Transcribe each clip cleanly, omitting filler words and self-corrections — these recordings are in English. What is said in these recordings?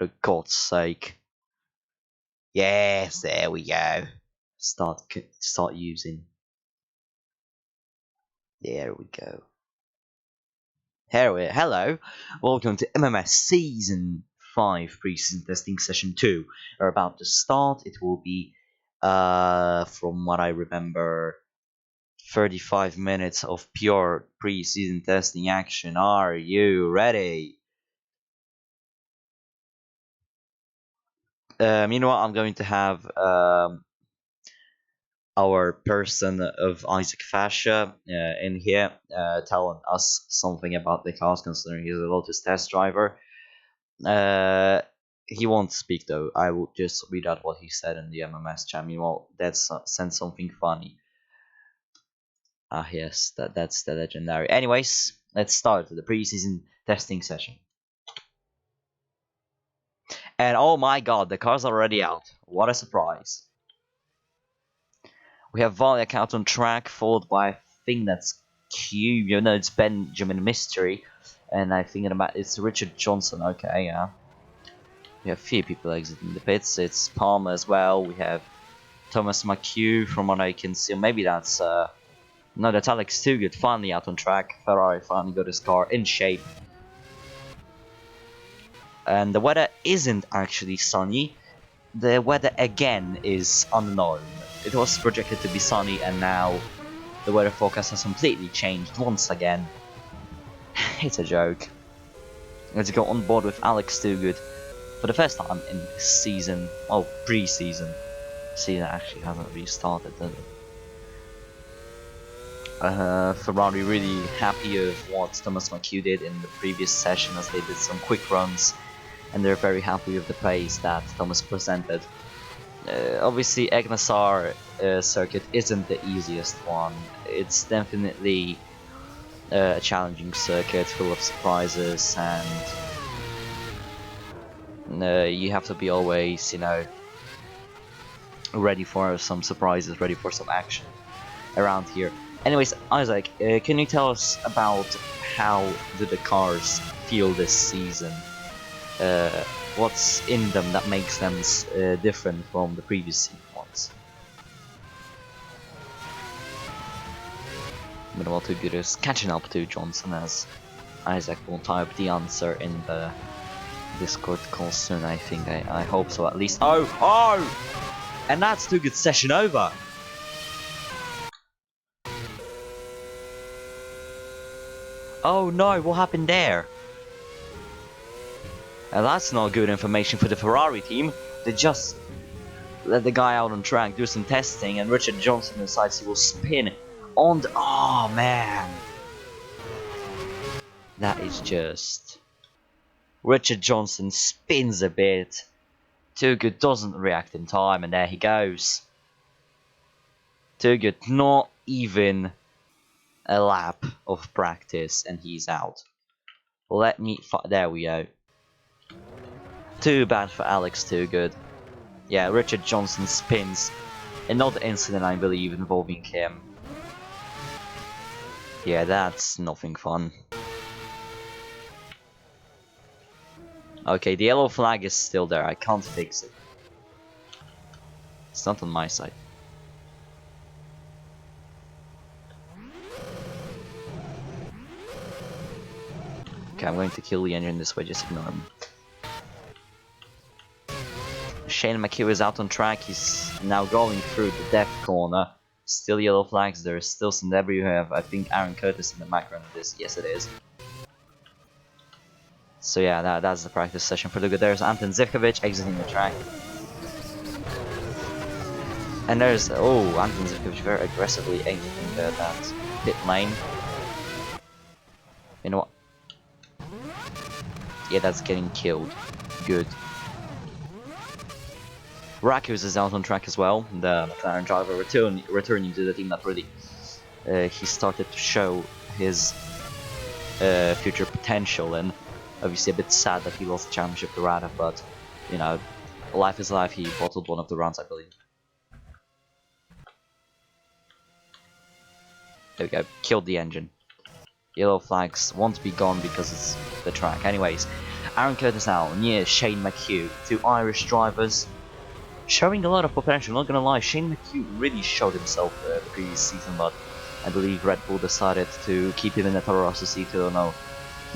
the God's sake. Yes, there we go. Start using. There we go. Hello, welcome to MMS Season 5 Pre-Season Testing Session 2. We're about to start. It will be, from what I remember, 35 minutes of pure pre-season testing action. Are you ready? Meanwhile, I'm going to have our person of Isaac Fascia in here telling us something about the cars, considering he's a Lotus test driver. He won't speak though. I will just read out what he said in the MMS chat. Meanwhile, that's sent something funny. Ah, yes, that's the legendary. Anyways, let's start the preseason testing session. And oh my god, the car's already out. What a surprise. We have Valiak out on track, followed by, I think that's Q. You know, it's Benjamin Mystery. And I think it's Richard Johnson. Okay, yeah. We have a few people exiting the pits. It's Palmer as well. We have Thomas McHugh, from what I can see. Maybe that's no, that's Alex Toogood finally out on track. Ferrari finally got his car in shape. And the weather isn't actually sunny. The weather again is unknown. It was projected to be sunny, and now the weather forecast has completely changed once again. It's a joke. Let's go on board with Alex Toogood for the first time in this season. Oh, pre-season. Season actually hasn't really started, does it? Ferrari really happy with what Thomas McHugh did in the previous session, as they did some quick runs, and they're very happy with the pace that Thomas presented. Obviously, Aegna Saar circuit isn't the easiest one. It's definitely a challenging circuit full of surprises, and you have to be always, you know, ready for some surprises, ready for some action around here. Anyways, Isaac, can you tell us about how do the cars feel this season? What's in them that makes them different from the previous ones? Meanwhile, Toogood is catching up to Johnson, as Isaac will type the answer in the Discord call soon, I think. I hope so, at least. Oh! And that's Toogood's session over! Oh no, what happened there? That's not good information for the Ferrari team. They just let the guy out on track do some testing, and Richard Johnson decides he will spin on the... Oh man! That is just... Richard Johnson spins a bit. Toogood doesn't react in time, and there he goes. Toogood, not even a lap of practice, and he's out. Let me... There we go. Too bad for Alex Toogood. Yeah, Richard Johnson spins. Another incident, I believe, involving him. Yeah, that's nothing fun. Okay, the yellow flag is still there. I can't fix it. It's not on my side. Okay, I'm going to kill the engine this way, just ignore him. Shane McHugh is out on track. He's now going through the death corner. Still yellow flags. There's still some debris. You have, I think, Aaron Curtis in the background of this. Yes, it is. So yeah, that's the practice session for the good. There's Anton Zivkovic exiting the track. And there's, oh, Anton Zivkovic very aggressively exiting that pit lane. You know what? Yeah, that's getting killed. Good. Rakus is out on track as well, the McLaren driver returning to the team that really he started to show his future potential, and obviously a bit sad that he lost the championship to Rada, but you know, life is life. He bottled one of the rounds, I believe. There we go, killed the engine. Yellow flags won't be gone because it's the track. Anyways, Aaron Curtis now near Shane McHugh, two Irish drivers, showing a lot of potential. Not gonna lie, Shane McHugh really showed himself the previous season, but I believe Red Bull decided to keep him in the Toro Rosso seat. I don't know,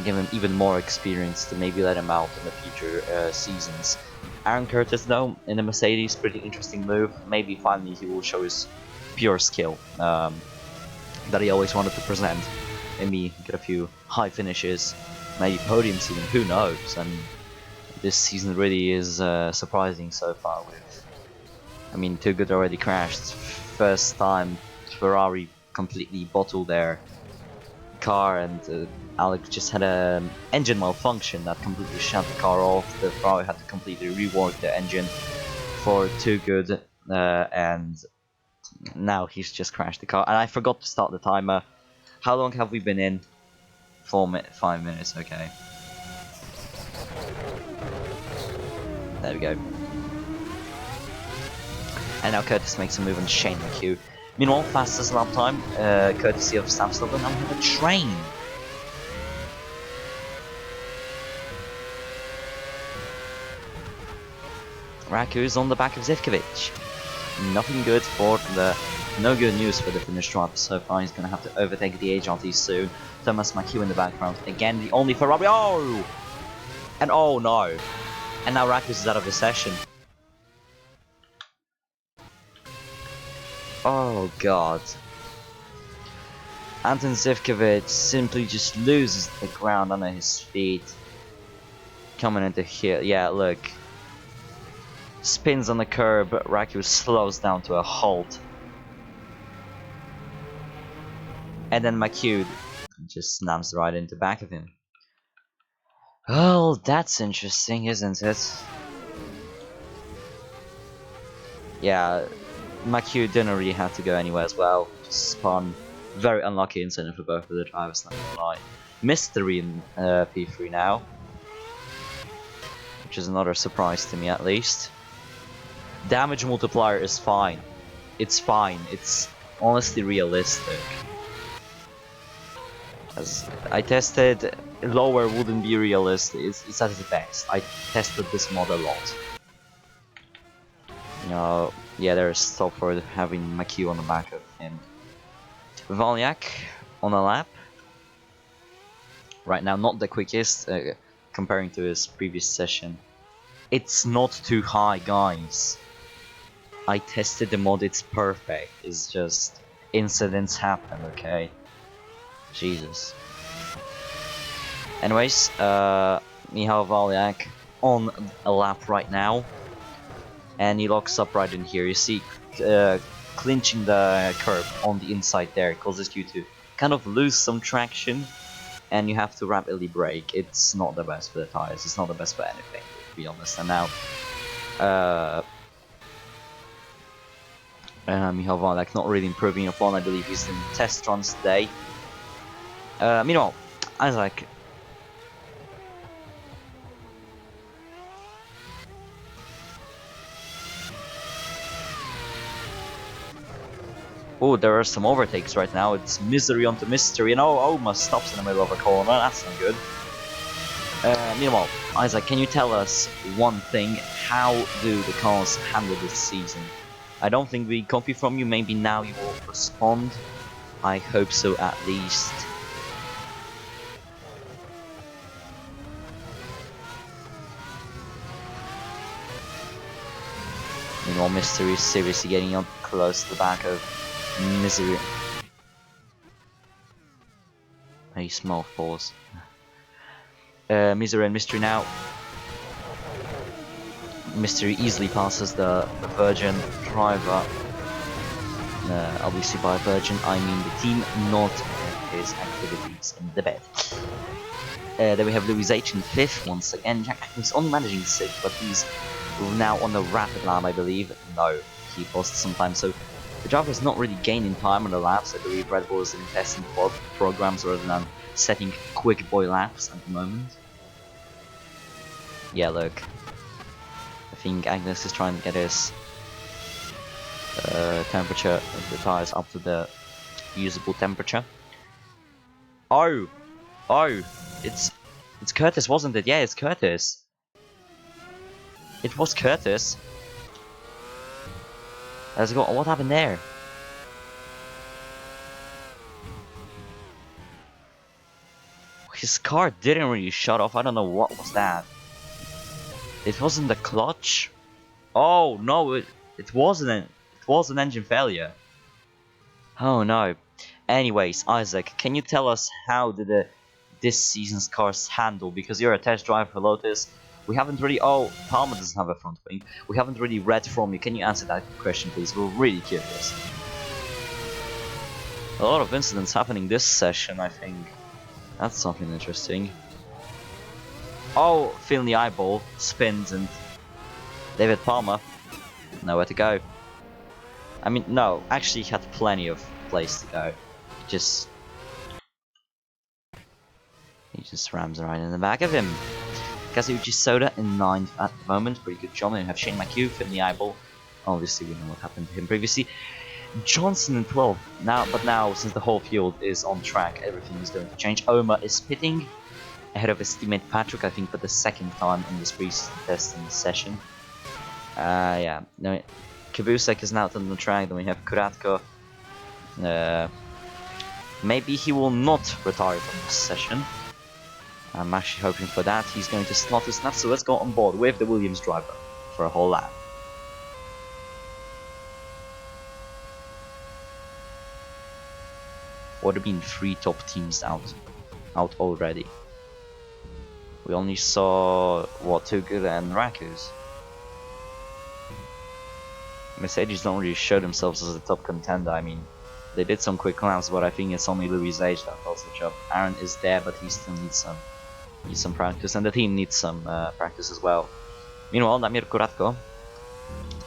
give him even more experience to maybe let him out in the future seasons. Aaron Curtis though, in the Mercedes, pretty interesting move. Maybe finally he will show his pure skill that he always wanted to present. Maybe get a few high finishes, maybe podiums even, who knows. And this season really is surprising so far with, I mean, Too Good already crashed. First time Ferrari completely bottled their car, and Alex just had an engine malfunction that completely shut the car off. The Ferrari had to completely rework the engine for Too Good, and now he's just crashed the car. And I forgot to start the timer. How long have we been in? 5 minutes, okay. There we go. And now Curtis makes a move on Shane McHugh. Meanwhile, fastest lap time, courtesy of Sam Stubborn, and we have a train. Raku's on the back of Zivkovic. Nothing good for the... No good news for the Finnish driver so far. He's going to have to overtake the HRT soon. Thomas McHugh in the background. Again, the only Ferrari. Oh! And oh no! And now Rakus is out of the session. Oh god. Anton Zivkovic simply just loses the ground under his feet. Coming into here. Yeah, look. Spins on the curb, Raku slows down to a halt. And then McHugh just snaps right into the back of him. Oh, that's interesting, isn't it? Yeah, McHugh didn't really have to go anywhere as well. Just spun. Very unlucky incident for both of the drivers, not gonna lie. Mystery in P3 now. Which is another surprise to me at least. Damage multiplier is fine. It's fine. It's honestly realistic. As I tested, lower wouldn't be realistic. It's at its best. I tested this mod a lot. Yeah, there's stop for having McHugh on the back of him. Valyak on a lap. Right now, not the quickest comparing to his previous session. It's not too high, guys. I tested the mod, it's perfect. It's just incidents happen, okay? Jesus. Anyways, Michal Valyak on a lap right now. And he locks up right in here. You see, clinching the curb on the inside there causes you to kind of lose some traction. And you have to rapidly brake. It's not the best for the tires. It's not the best for anything, to be honest. And now, Michal Valyak not really improving upon. I believe he's in test runs today. Meanwhile, Isaac. Oh, there are some overtakes right now. It's misery onto mystery, and oh, almost stops in the middle of a corner. That's not good. Meanwhile, Isaac, can you tell us one thing? How do the cars handle this season? I don't think we copy from you. Maybe now you will respond. I hope so, at least. Meanwhile, mystery is seriously getting up close to the back of misery. A small pause. Misery and mystery now. Mystery easily passes the Virgin driver. Obviously by Virgin I mean the team, not his activities in the bed. Then we have Louis H in 5th once again. Jack Atkins only managing 6th, but he's now on the rapid lap, I believe. No, he lost some time, so the driver is not really gaining time on the laps. I believe Red Bull is investing in programs rather than setting quick boy laps at the moment. Yeah, look. I think Agnes is trying to get his temperature of the tires up to the usable temperature. Oh! Oh! It's It's Curtis, wasn't it? Yeah, it's Curtis. It was Curtis. Let's go. What happened there? His car didn't really shut off. I don't know what was that. It wasn't the clutch. Oh no! It wasn't. It was an engine failure. Oh no. Anyways, Isaac, can you tell us how did this season's cars handle? Because you're a test driver for Lotus. We haven't really. Oh, Palmer doesn't have a front wing. We haven't really read from you. Can you answer that question, please? We're really curious. A lot of incidents happening this session, I think. That's something interesting. Oh, feeling the eyeball, spins, and David Palmer, nowhere to go. I mean, no, actually he had plenty of place to go. He just rams right in the back of him. Kazuchi Soda in 9th at the moment, pretty good job. Then we have Shane McHugh, feeling the eyeball. Obviously we know what happened to him previously. Johnson in 12th, but now since the whole field is on track, everything is going to change. Oma is pitting ahead of his teammate Patrick, I think for the second time in this preseason testing session. Yeah, no, Kabusek is now on the track, then we have Kuratko. Maybe he will not retire from this session. I'm actually hoping for that. He's going to start his snap, so let's go on board with the Williams driver for a whole lap. Would have been 3 top teams out already. We only saw what, Tugur and Rakus. Mercedes don't really show themselves as a top contender. I mean, they did some quick laps, but I think it's only Louis Age that does the job. Aaron is there, but he still needs some practice, and the team needs some practice as well. Meanwhile, Damir Kuratko,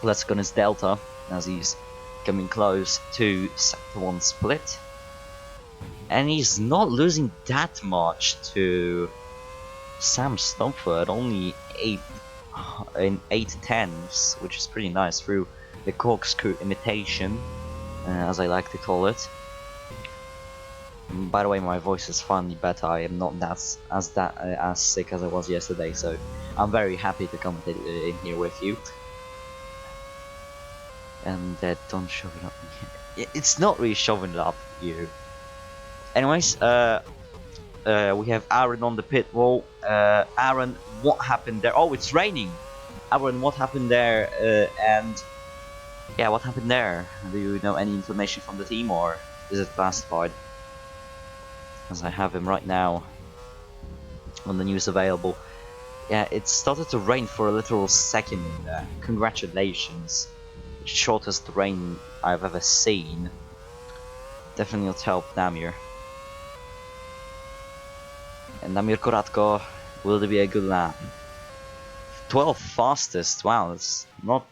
let's go on his Delta as he's coming close to Sector 1 split. And he's not losing that much to Sam Stumford, only 8 tenths, which is pretty nice through the corkscrew imitation, as I like to call it. By the way, my voice is finally better. I am not as sick as I was yesterday, so I'm very happy to commentate in here with you. And don't shove it up in here. It's not really shoving it up here. Anyways, we have Aaron on the pit wall. Aaron, what happened there? Oh, it's raining. Aaron, what happened there? And yeah, what happened there? Do you know any information from the team, or is it classified? As I have him right now on the news available. Yeah, it started to rain for a literal second in there. Congratulations. Shortest rain I've ever seen. Definitely not help Damir. And Damir Kuratko, will there be a good lap? 12th fastest, wow, it's not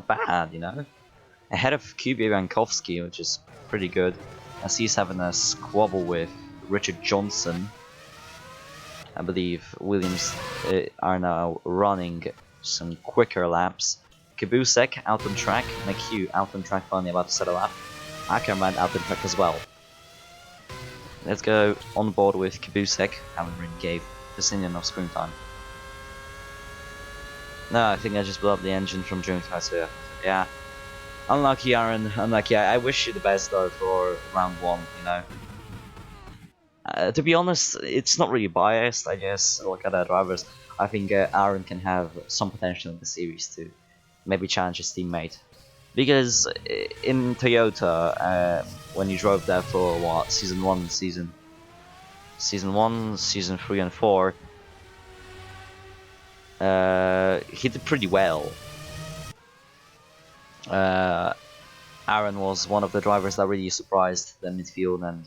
bad, you know. Ahead of Kubi Rankowski, which is pretty good, as he's having a squabble with Richard Johnson. I believe Williams are now running some quicker laps. Kabusek out on track, McHugh out on track, finally about to set a lap. Ackerman out on track as well. Let's go on board with Kabusek. Haven't really gave Pacinian enough screen time. No, I think I just blew up the engine from June to yeah. Unlucky, Aaron. Unlucky. I wish you the best though for round 1, you know. To be honest, it's not really biased, I guess. Look at our drivers. I think Aaron can have some potential in the series to maybe challenge his teammate. Because in Toyota, when you drove there for what, season 1, season 3 and 4, he did pretty well. Aaron was one of the drivers that really surprised the midfield, and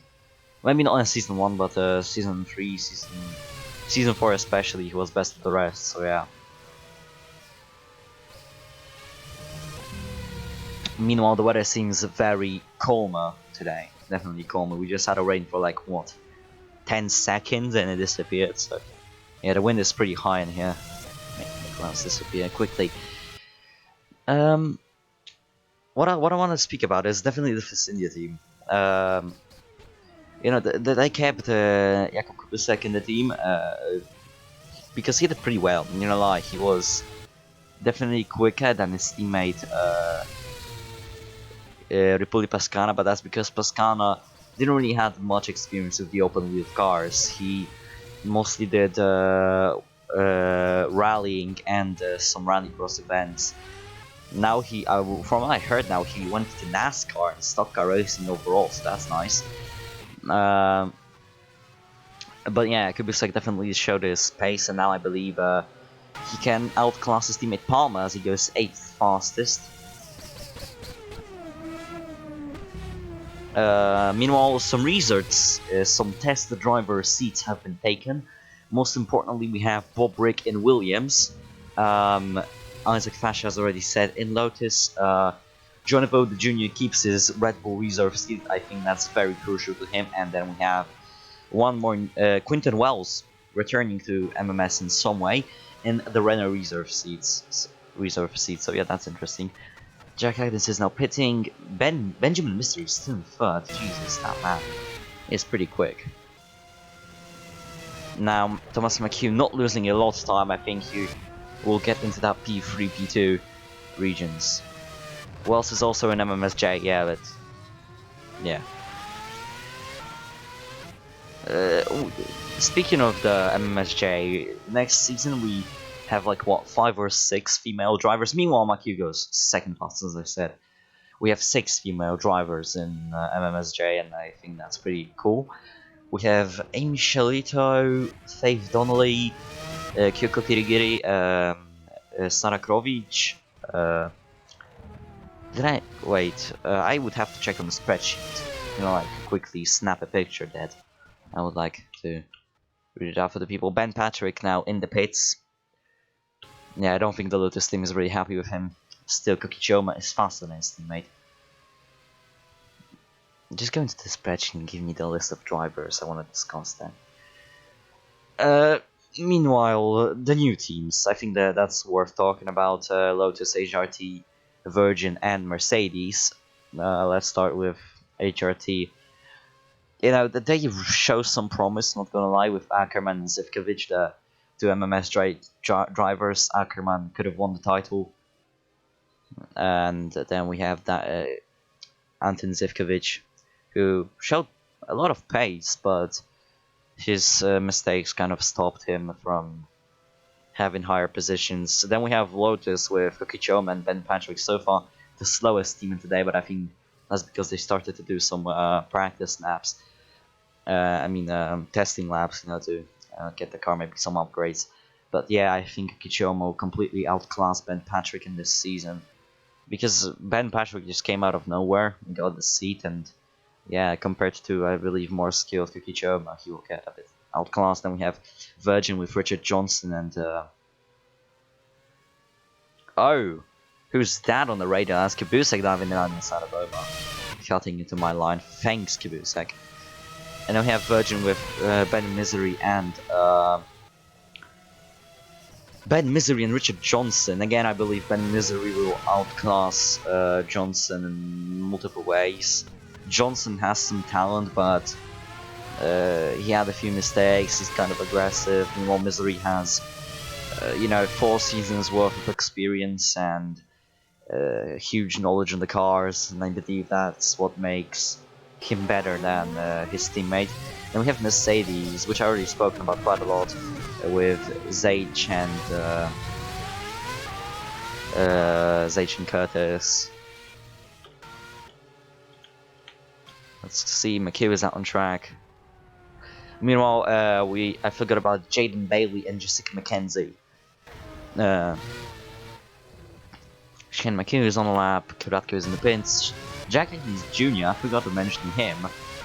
maybe not in season 1, but season 3, season 4 especially, he was best of the rest. So yeah. Meanwhile, the weather seems very calmer today. Definitely calmer. We just had a rain for like, what, 10 seconds and it disappeared. So yeah, the wind is pretty high in here. Make the clouds disappear quickly. What I want to speak about is definitely the Force India team. You know, they kept Jakub Kubusek in the team because he did pretty well. You know, like he was definitely quicker than his teammate Ripoli Pascana, but that's because Pascana didn't really have much experience with the open wheel cars. He mostly did rallying and some rallycross events. Now he, from what I heard, now he went to NASCAR and stock car racing overall, so that's nice. But yeah, Kubusek definitely showed his pace, and now I believe he can outclass his teammate Palmer as he goes 8th fastest. Meanwhile, some results, some test driver seats have been taken. Most importantly, we have Bob Rick in Williams. Isaac Fash has already said in Lotus. John Evode Jr. keeps his Red Bull reserve seat. I think that's very crucial to him. And then we have one more, Quinton Wells returning to MMS in some way in the Renault reserve seats. So yeah, that's interesting. Jack Agnes is now pitting. Benjamin Mystery is still in 3rd. Jesus, that man is pretty quick. Now, Thomas McHugh not losing a lot of time. I think he will get into that P3, P2 regions. Wells is also in MMSJ, yeah, but yeah. Speaking of the MMSJ, next season we have like what 5 or 6 female drivers. Meanwhile, McHugh goes 2nd fastest, as I said. We have 6 female drivers in MMSJ, and I think that's pretty cool. We have Amy Shalito, Faith Donnelly, Kyoko Kirigiri, Sara Krovic. Did I wait? I would have to check on the spreadsheet. You know, like quickly snap a picture that I would like to read it out for the people. Ben Patrick now in the pits. Yeah, I don't think the Lotus team is really happy with him. Still, Kokichiyama is faster than his teammate. Just go into the spreadsheet and give me the list of drivers. I want to discuss that. Meanwhile, the new teams. I think that's worth talking about. Lotus, HRT, Virgin, and Mercedes. Let's start with HRT. You know, they show some promise, not gonna lie, with Ackerman and Zivkovic, the two MMS drivers. Ackerman could have won the title. And then we have that Anton Zivkovic, who showed a lot of pace, but his mistakes kind of stopped him from having higher positions. Then we have Lotus with Kokichiyama and Ben Patrick. So far, the slowest team in today, but I think that's because they started to do some practice laps. Testing laps, you know, to get the car maybe some upgrades. But yeah, I think Kokichiyama will completely outclass Ben Patrick in this season, because Ben Patrick just came out of nowhere and got the seat, and yeah, compared to, I believe, more skilled Kokichiyama, he will get a bit outclassed. Then we have Virgin with Richard Johnson and oh, who's that on the radar? That's Kubusek diving in on the side of Oma, cutting into my line. Thanks, Kubusek. And then we have Virgin with Ben Misery and Richard Johnson. Again, I believe Ben Misery will outclass Johnson in multiple ways. Johnson has some talent, but he had a few mistakes. He's kind of aggressive. Meanwhile, Misery has, 4 seasons worth of experience and huge knowledge on the cars, and I believe that's what makes him better than his teammate. Then we have Mercedes, which I already spoken about quite a lot, with Zage and Curtis. Let's see, McHugh is out on track. Meanwhile, I forgot about Jaden Bailey and Jessica McKenzie. Shane McHugh is on the lap, Kuratko is in the pits. Jack Agnes Jr., I forgot to mention him.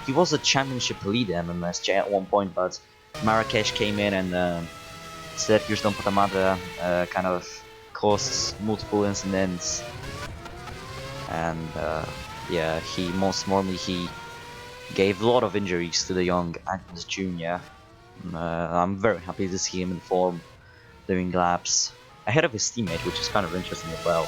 He was a championship leader in MMSJ at one point, but Marrakesh came in and Sergio Dompotamada kind of caused multiple incidents. And yeah, he gave a lot of injuries to the young Agnes Jr. I'm very happy to see him in form, doing laps ahead of his teammate, which is kind of interesting as well.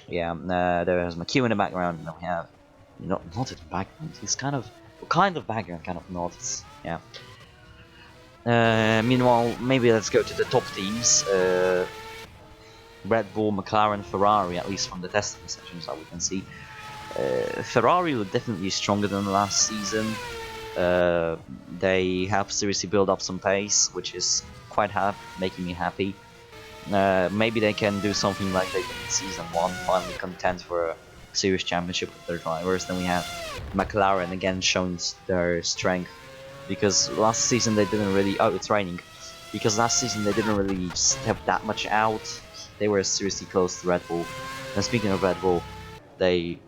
Yeah, there's McHugh in the background, and then we have not in the background. He's kind of background, kind of not. Yeah. Meanwhile, maybe let's go to the top teams. Red Bull, McLaren, Ferrari, at least from the testing sessions that we can see. Ferrari were definitely stronger than last season. They have seriously built up some pace, which is quite making me happy. Maybe they can do something like they did in Season 1, finally contend for a series championship with their drivers. Then we have McLaren again showing their strength, because last season they didn't really... Oh, it's raining. Because last season they didn't really step that much out. They were seriously close to Red Bull. And speaking of Red Bull, they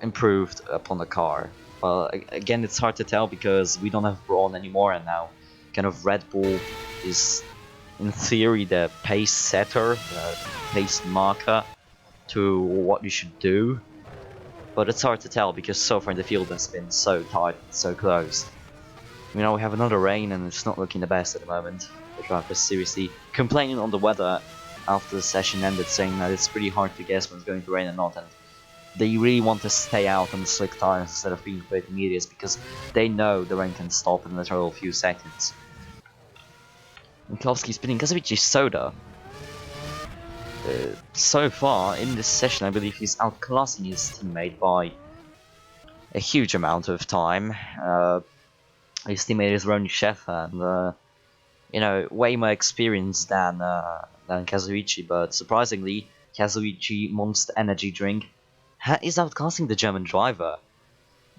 improved upon the car. Well, again, it's hard to tell because we don't have Brawn anymore, and now kind of Red Bull is, in theory, the pace setter, the pace marker to what you should do. But it's hard to tell because so far the field has been so tight, so close. You know, we have another rain and it's not looking the best at the moment. The drivers seriously complaining on the weather after the session ended, saying that it's pretty hard to guess when it's going to rain or not, and they really want to stay out on the slick tires instead of being played medias because they know the rain can stop in literal few seconds. Minkowski spinning Kazuichi Soda. So far in this session, I believe he's outclassing his teammate by a huge amount of time. His teammate is Ronnie Sheffer, and you know, way more experienced than Kazuichi, but surprisingly, Kazuichi Monster Energy Drink is outclassing the German driver.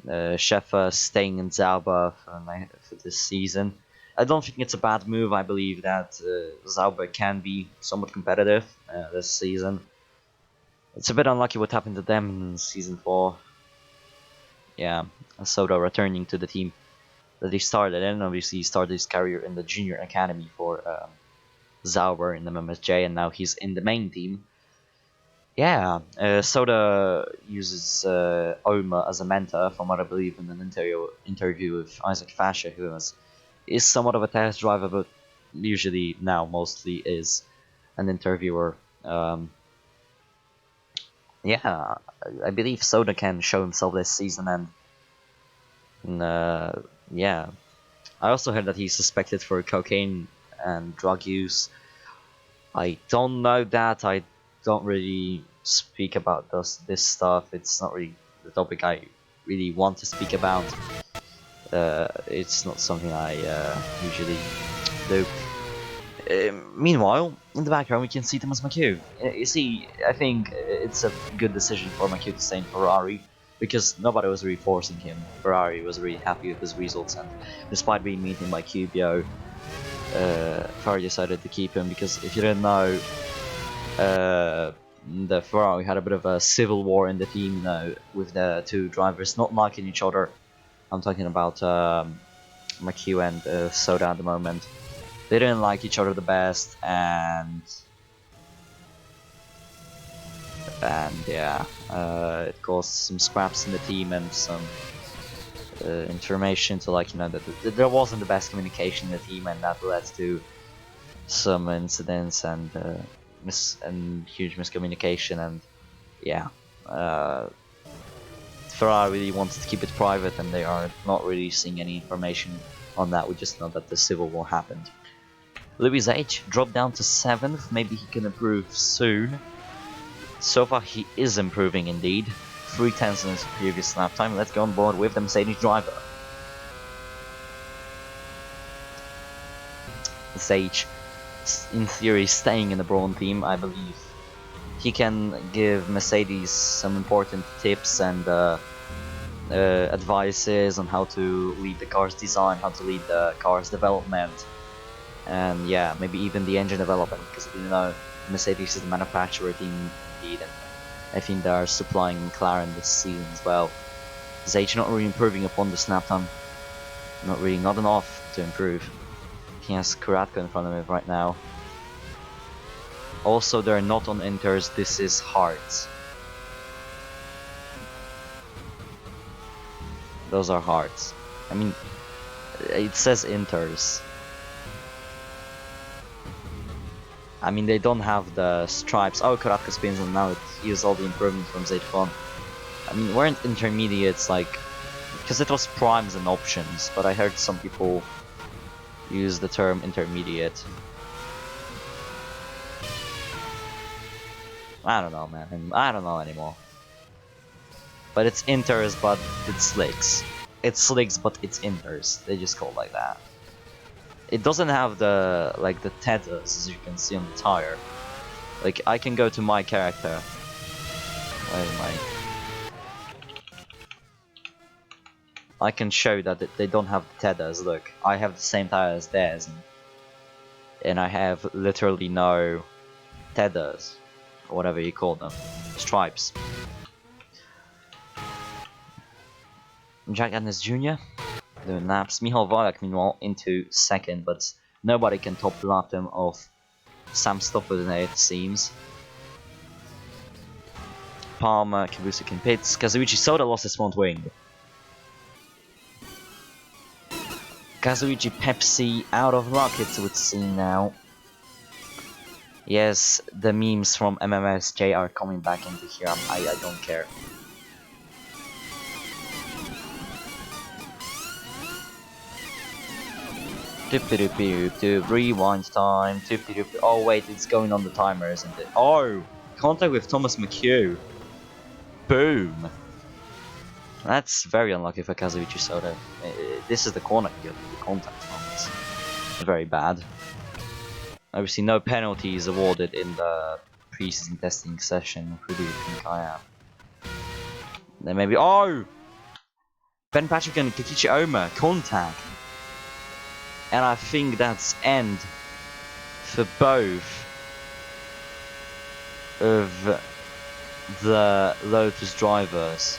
Sheffer staying in Sauber for this season. I don't think it's a bad move. I believe that Sauber can be somewhat competitive this season. It's a bit unlucky what happened to them in Season 4. Yeah, Soda returning to the team that he started in. Obviously, he started his career in the junior academy for Sauber in the MMSJ, and now he's in the main team. Yeah, Soda uses Oma as a mentor, from what I believe in an interview with Isaac Fasher, who is somewhat of a test driver, but usually now mostly is an interviewer. Yeah, I believe Soda can show himself this season, and yeah. I also heard that he's suspected for cocaine and drug use. I don't know that. I don't really speak about this stuff. It's not really the topic I really want to speak about. It's not something I usually do. Meanwhile, in the background we can see Thomas McHugh. You see, I think it's a good decision for McHugh to stay in Ferrari, because nobody was really forcing him. Ferrari was really happy with his results, and despite being beaten by QBO, Ferrari decided to keep him, because if you didn't know, the Ferrari had a bit of a civil war in the team, you know, with the two drivers not liking each other. I'm talking about McHugh and Soda at the moment. They didn't like each other the best, and yeah, it caused some scraps in the team and some information to, like, you know, that there wasn't the best communication in the team, and that led to some incidents and huge miscommunication, and yeah, Ferrari really wants to keep it private, and they are not releasing any information on that. We just know that the civil war happened. Louis H dropped down to 7th, maybe he can improve soon. So far he is improving indeed. 3/10 in his previous lap time. Let's go on board with the Mercedes driver. Sage, in theory, staying in the Brawn team, I believe. He can give Mercedes some important tips and advices on how to lead the car's design, how to lead the car's development, and yeah, maybe even the engine development, because if you know, Mercedes is the manufacturer team indeed, and I think they are supplying McLaren this season as well. Zage not really improving upon the snap time, not enough to improve. He has Kuratka in front of him right now. Also, they're not on inters, this is hearts. Those are hearts. I mean, it says inters. I mean, they don't have the stripes. Oh, Kuratka spins, and now use all the improvements from Z1. I mean, weren't intermediates like... Because it was primes and options, but I heard some people use the term intermediate. I don't know, man. I don't know anymore. But it's inters, but it's slicks. It's slicks, but it's inters. They just call it like that. It doesn't have the like the tethers as you can see on the tire. Like I can go to my character. Where am I? I can show that they don't have the tethers. Look, I have the same tire as theirs, and I have literally no tethers, or whatever you call them, stripes. Jack Adams Jr. doing laps. Michal Wojak meanwhile into second, but nobody can top lap them of Sam Stoffel today, it seems. Palmer, Kubusik in pits. Kazuichi Soda lost his front wing. Kazuichi Pepsi out of luck, it would seem now. Yes, the memes from MMS J are coming back into here. I don't care. Rewind time. Oh wait, it's going on the timer, isn't it? Oh, contact with Thomas McHugh. Boom. That's very unlucky for Kazuichi Soda. This is the corner you get the contact from. It's very bad. Obviously, no penalties awarded in the pre-season testing session. Who do you think I am? Then maybe. Oh! Ben Patrick and Kikichi Oma contact. And I think that's end for both of the Lotus drivers.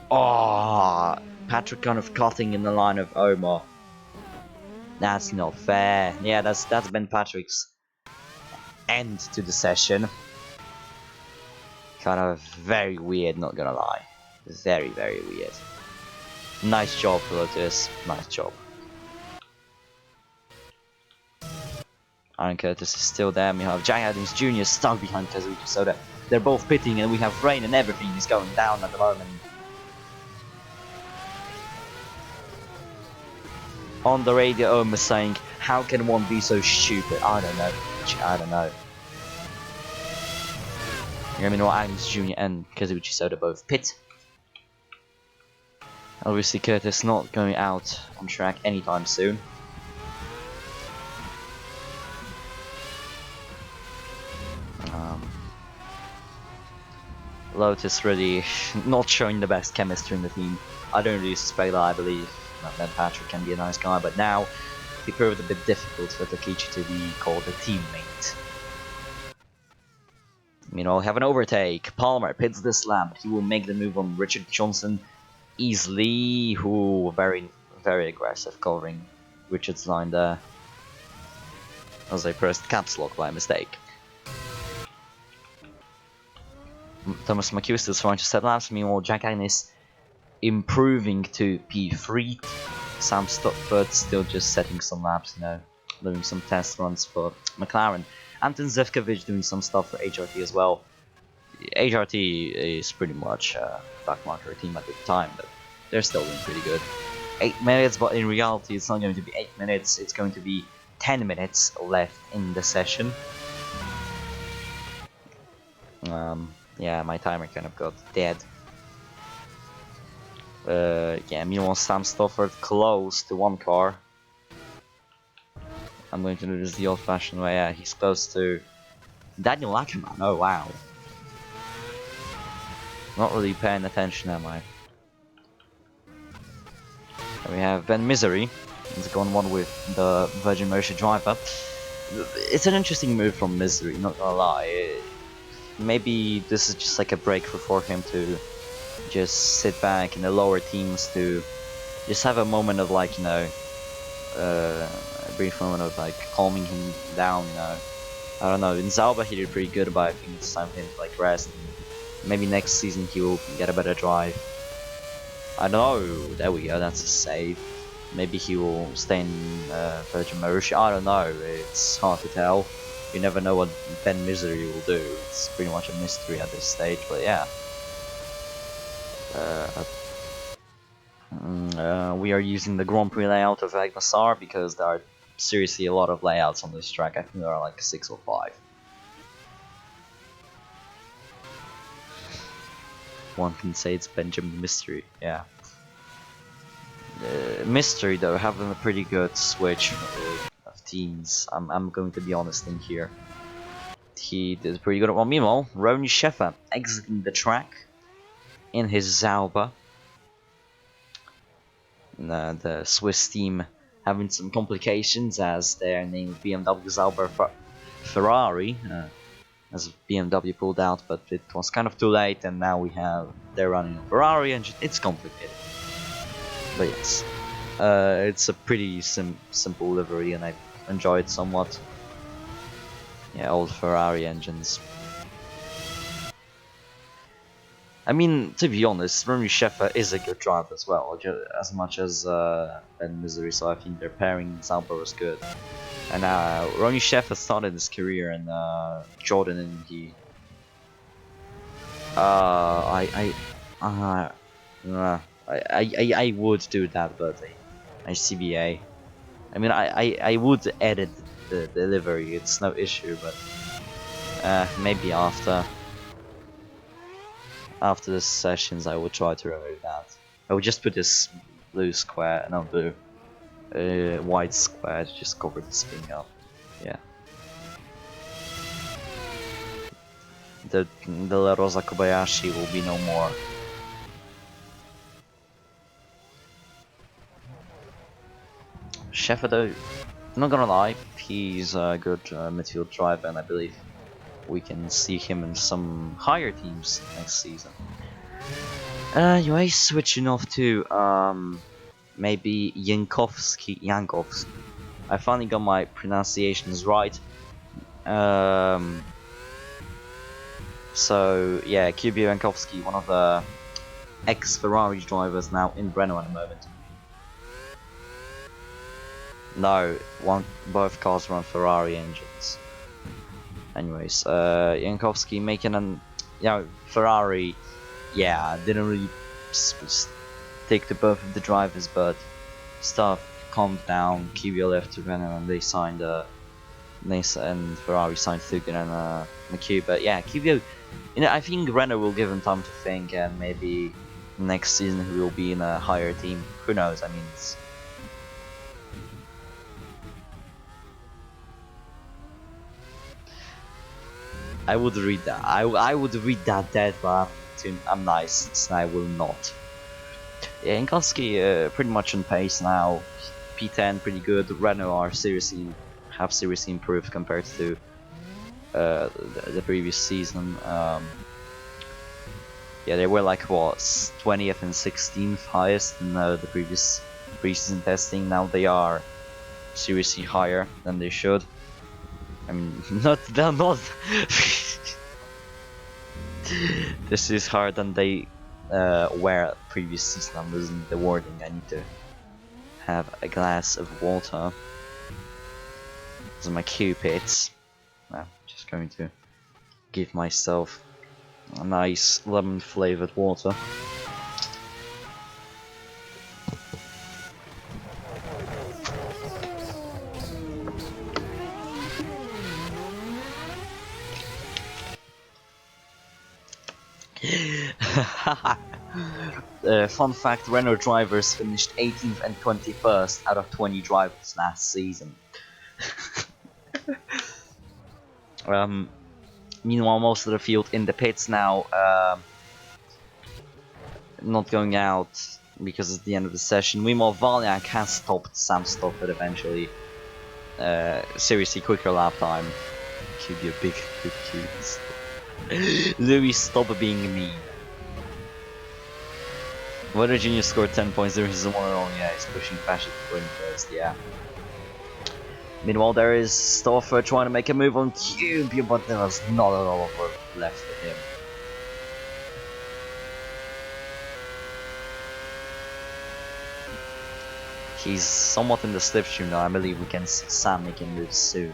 Oh, Patrick kind of cutting in the line of Omar. That's not fair. Yeah, that's Ben Patrick's end to the session. Kind of very weird, not gonna lie. Very, very weird. Nice job, Lotus. Nice job. Aaron Curtis is still there. We have Jack Adams Jr. stuck behind Kazuichi Soda. They're both pitting, and we have rain, and everything is going down at the moment. On the radio, Oma saying, "How can one be so stupid?" I don't know. I don't know. I mean, Adams Jr. and Kazuichi Soda both pit. Obviously, Curtis not going out on track anytime soon. Lotus really not showing the best chemistry in the team. I don't really suspect that. I believe that Patrick can be a nice guy, but now he proved a bit difficult for Takichi to be called a teammate. You know, have an overtake. Palmer pits this lap. He will make the move on Richard Johnson easily. Who very, very aggressive covering Richard's line there. As I pressed caps lock by mistake. Thomas McHugh still trying to set laps. Meanwhile, Jack Agnes improving to P3. Sam Stopford still just setting some laps, you know, doing some test runs for McLaren. Anton Zevkovic doing some stuff for HRT as well. HRT is pretty much a backmarker team at the time, but they're still doing pretty good. 8 minutes, but in reality it's not going to be 8 minutes, it's going to be 10 minutes left in the session. Yeah, my timer kind of got dead. Yeah, meanwhile Sam Stofford close to one car. I'm going to do this the old-fashioned way. Yeah, he's close to Daniel Ackerman. Oh wow. Not really paying attention, am I? And we have Ben Misery. He's gone one with the Virgin Motion driver. It's an interesting move from Misery, not gonna lie. Maybe this is just like a breakthrough for him to just sit back in the lower teams to just have a moment of like, you know, a brief moment of like calming him down, you know. I don't know, in Zauber he did pretty good, but I think it's time for him to like rest. Maybe next season he will get a better drive. I don't know, there we go, that's a save. Maybe he will stay in Virgin Motion, I don't know, it's hard to tell. You never know what Ben Misery will do. It's pretty much a mystery at this stage, but yeah. We are using the Grand Prix layout of Aegna Saar because there are seriously a lot of layouts on this track. I think there are like 6 or 5. One can say it's Benjamin Mystery, yeah. Mystery though, having a pretty good switch of teams. I'm going to be honest in here. He did pretty good at one. Meanwhile, Ronnie Sheffer exiting the track in his Zauber. The Swiss team having some complications as their name BMW Zauber Ferrari, as BMW pulled out, but it was kind of too late, and now they're running a Ferrari engine. It's complicated, but yes, it's a pretty simple livery, and I enjoy it somewhat. Yeah, old Ferrari engines. I mean, to be honest, Ronnie Sheffer is a good driver as well, as much as Ben Misery, so I think their pairing Zauber was good. And Ronnie Sheffer started his career in Jordan, and he... I would do that, but I CBA. I mean, I would edit the delivery, it's no issue, but maybe after the sessions I will try to remove that. I will just put this blue square, no blue, white square to just cover this thing up. Yeah. The La Rosa Kobayashi will be no more. Sheffer though, not gonna lie, he's a good midfield driver, and I believe we can see him in some higher teams next season. Anyway, switching off to maybe Jankowski. I finally got my pronunciations right. So yeah, Kubio Jankowski, one of the ex-Ferrari drivers, now in Renault at the moment. No, both cars run Ferrari engines. Anyways, Jankowski making an, Ferrari, yeah, didn't really stick to both of the drivers, but stuff calmed down. Kubio left to Renault, and they signed and Ferrari signed Thugen and McHugh. But yeah, Kubio, I think Renault will give him time to think, and maybe next season he will be in a higher team. Who knows? I mean, I would read that. I would read that dead, but I'm nice, so I will not. Yeah, Jankowski pretty much on pace now. P10 pretty good. Renault have seriously improved compared to the previous season. Yeah, they were like what 20th and 16th highest in the previous preseason testing. Now they are seriously higher than they should. I mean, they're not. This is higher than they were previous season. I'm losing the wording. I need to have a glass of water. These are my Cupids. I'm just going to give myself a nice lemon flavored water. Fun fact, Renault drivers finished 18th and 21st out of 20 drivers last season. Meanwhile, most of the field in the pits now, not going out because it's the end of the session. Meanwhile, Valiak has stopped Sam Stofford eventually. Seriously, quicker lap time. Give you a big cubes. Louis, stop being mean. Whether Junior scored 10 points, there is one on, yeah, he's pushing Fashion to first, yeah. Meanwhile, there is Stoffer trying to make a move on Cube, but there was not a lot of work left for him. He's somewhat in the slipstream now. I believe we can see Sam making moves soon.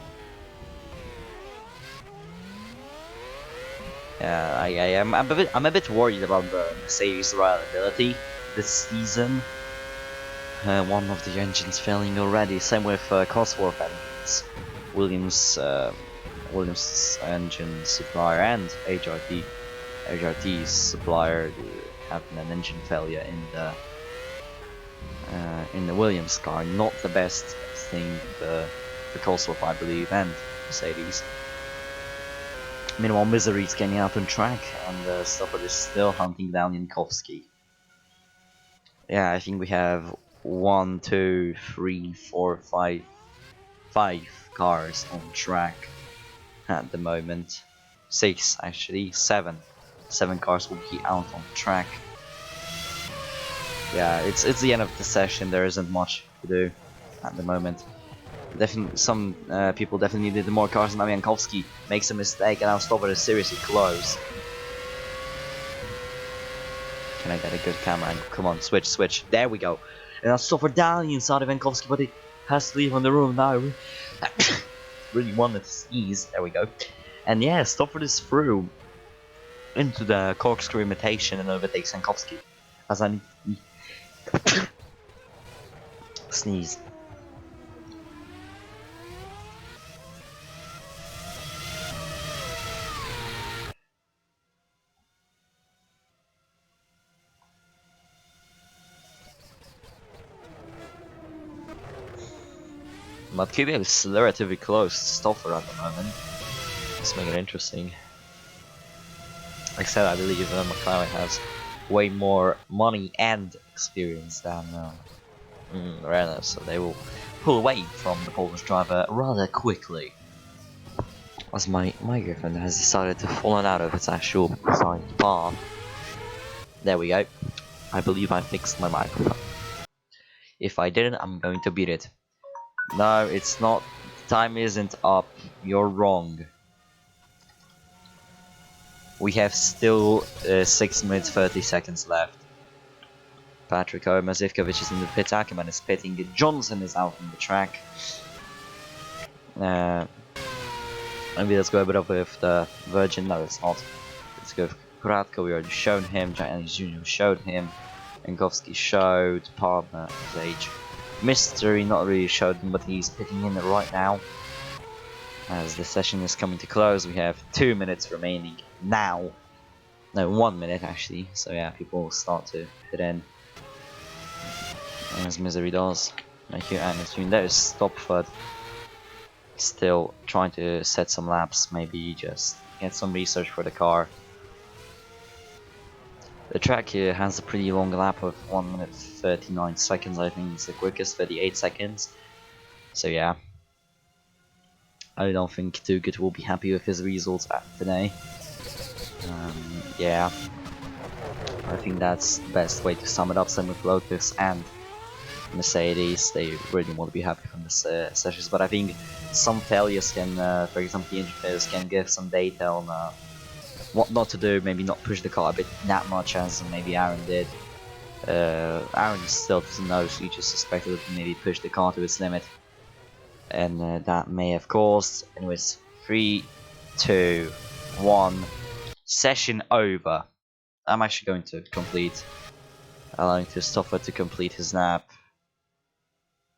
I'm a bit worried about the Mercedes reliability this season. One of the engines failing already. Same with Cosworth engines. Williams engine supplier and HRT's supplier having an engine failure in the Williams car. Not the best thing for Cosworth, I believe, and Mercedes. Meanwhile, Misery's getting out on track, and Stafford is still hunting down Jankowski. Yeah, I think we have 1, 2, 3, 4, 5 cars on track at the moment. 6 actually, 7. 7 cars will be out on track. Yeah, it's the end of the session. There isn't much to do at the moment. Definitely, some people definitely needed more cars. Now Jankowski makes a mistake, and now Stover is seriously close. Can I get a good camera angle? Come on, switch. There we go. And now Stover down the inside of Jankowski, but he has to leave on the room now. Really wanted to sneeze. There we go. And yeah, Stofford is through into the corkscrew imitation and overtakes Jankowski. As I sneeze. But QB is relatively close to Stofford at the moment. Let's make it interesting. Like I said, I believe McLaren has way more money and experience than Renault, so they will pull away from the Polish driver rather quickly. As my microphone has decided to fall out of its actual assigned path. There we go. I believe I fixed my microphone. If I didn't, I'm going to beat it. No, it's not. Time isn't up. You're wrong. We have still 6 minutes 30 seconds left. Patrick Mazivkovic is in the pit. Ackerman is pitting. Johnson is out on the track. Maybe let's go a bit up with the Virgin. No, it's not. Let's go with Kuratko. We already showed him. Giant Jr. showed him. Jankowski showed. Palmer, his age. Mystery not really showed him, but he's pitting in right now. As the session is coming to close, we have 2 minutes remaining now. No, 1 minute actually. So yeah, people will start to fit in. As Misery does. Thank you, and there's Stopford. Still trying to set some laps, maybe just get some research for the car. The track here has a pretty long lap of 1 minute 39 seconds. I think it's the quickest, 38 seconds. So yeah, I don't think Tugut will be happy with his results today. Yeah, I think that's the best way to sum it up. Same with Lotus and Mercedes. They really want to be happy from this sessions, but I think some failures can, for example, the engine failures can give some data on what not to do. Maybe not push the car a bit that much as maybe Aaron did. Aaron still doesn't know, so he just suspected that he maybe pushed the car to its limit, and that may have caused. Anyways, 3, 2, 1. Session over. I'm actually going to complete, allowing Christopher to complete his nap.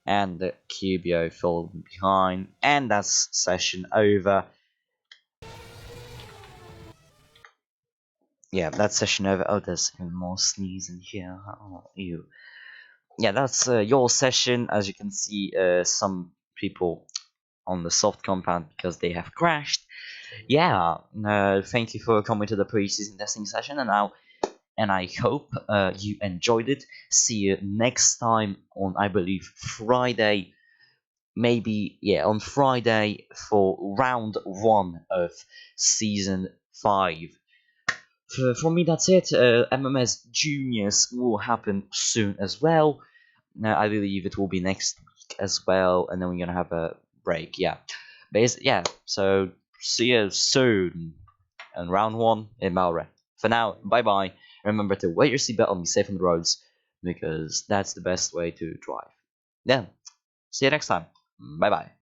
And the QBO fell behind, and that's session over. Yeah, that's session over. Oh, there's even more sneezing here. Oh, ew. Yeah, that's your session. As you can see, some people on the soft compound because they have crashed. Yeah, thank you for coming to the pre-season testing session, and I hope you enjoyed it. See you next time on, I believe, Friday. Maybe, yeah, on Friday for round 1 of season 5. For me, that's it. MMS Juniors will happen soon as well. I believe it will be next week as well, and then we're gonna have a break. Yeah, yeah. So see you soon in round 1 in Malre. For now, bye bye. Remember to wear your seatbelt and be safe on the roads, because that's the best way to drive. Yeah. See you next time. Bye bye.